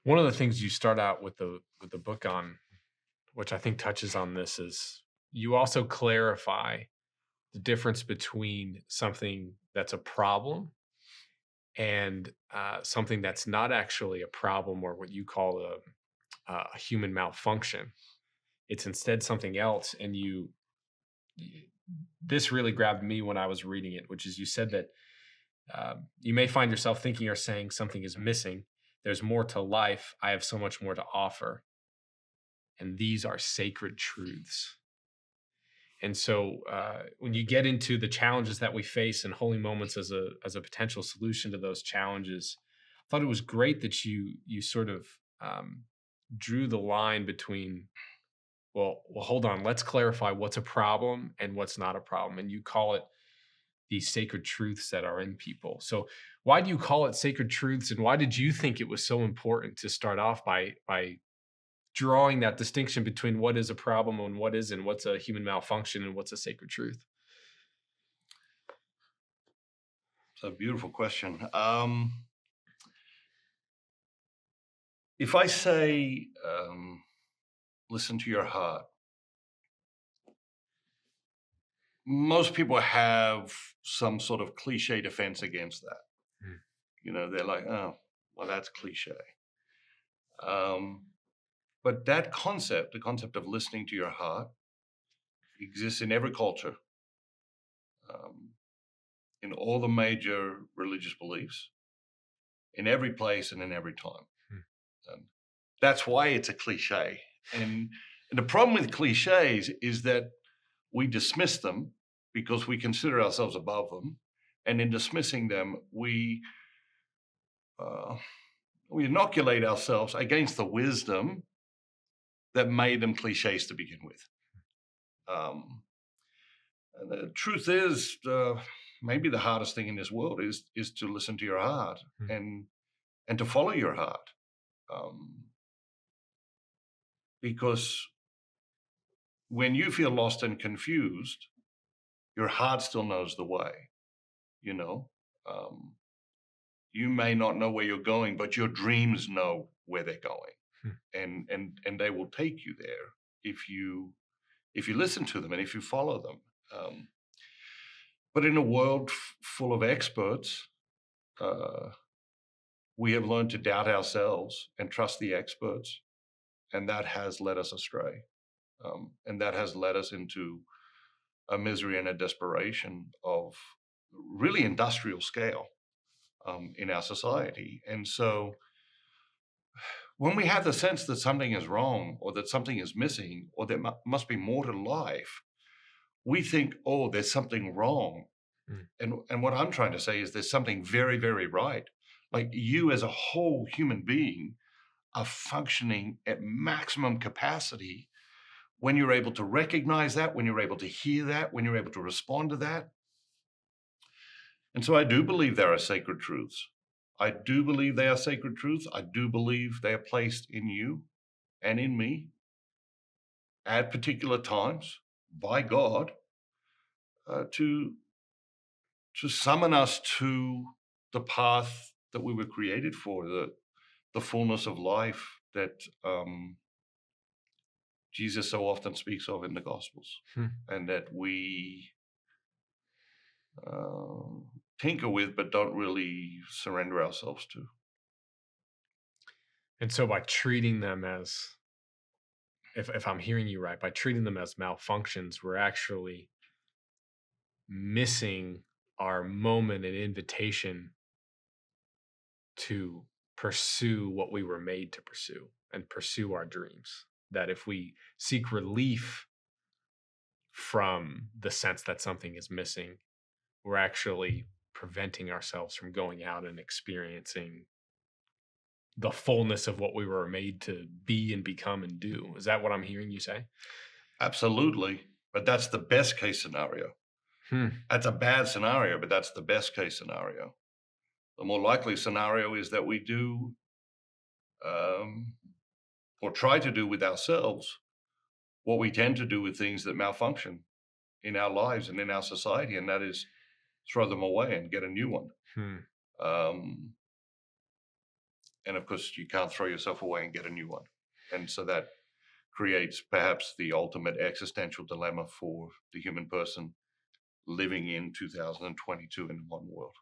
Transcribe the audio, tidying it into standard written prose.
One of the things you start out with the book on, which I think touches on this, is you also clarify the difference between something that's a problem and something that's not actually a problem, or what you call a human malfunction. It's instead something else. And this really grabbed me when I was reading it, which is you said that you may find yourself thinking or saying something is missing. There's more to life. I have so much more to offer. And these are sacred truths. And so when you get into the challenges that we face and holy moments as a potential solution to those challenges, I thought it was great that you sort of drew the line between, well, hold on, let's clarify what's a problem and what's not a problem. And you call it these sacred truths that are in people. So why do you call it sacred truths, and why did you think it was so important to start off by drawing that distinction between what is a problem and what isn't, what's a human malfunction and what's a sacred truth? It's a beautiful question. If I say, listen to your heart, most people have some sort of cliche defense against that. Mm. They're like, oh, well, that's cliche. But that concept, the concept of listening to your heart, exists in every culture, in all the major religious beliefs, in every place and in every time. And that's why it's a cliche. And the problem with cliches is that we dismiss them because we consider ourselves above them. And in dismissing them, we inoculate ourselves against the wisdom that made them cliches to begin with. And the truth is, maybe the hardest thing in this world is to listen to your heart and to follow your heart. Because when you feel lost and confused, your heart still knows the way. You may not know where you're going, but your dreams know where they're going, and they will take you there if you listen to them and if you follow them. But in a world full of experts, we have learned to doubt ourselves and trust the experts, and that has led us astray, and that has led us into a misery and a desperation of really industrial scale in our society. And so when we have the sense that something is wrong or that something is missing or there must be more to life, we think, oh, there's something wrong. And what I'm trying to say is there's something very, very right. Like, you as a whole human being are functioning at maximum capacity when you're able to recognize that, when you're able to hear that, when you're able to respond to that. And so I do believe there are sacred truths. I do believe they are sacred truths. I do believe they are placed in you and in me at particular times by God to summon us to the path that we were created for, the fullness of life that Jesus so often speaks of in the Gospels, and that we tinker with but don't really surrender ourselves to. And so by treating them as, if I'm hearing you right, by treating them as malfunctions, we're actually missing our moment and invitation to pursue what we were made to pursue and pursue our dreams. That if we seek relief from the sense that something is missing, we're actually preventing ourselves from going out and experiencing the fullness of what we were made to be and become and do. Is that what I'm hearing you say? Absolutely. But that's the best case scenario. That's a bad scenario, but that's the best case scenario. The more likely scenario is that we do or try to do with ourselves what we tend to do with things that malfunction in our lives and in our society, and that is throw them away and get a new one. And of course, you can't throw yourself away and get a new one. And so that creates perhaps the ultimate existential dilemma for the human person living in 2022 in the modern world.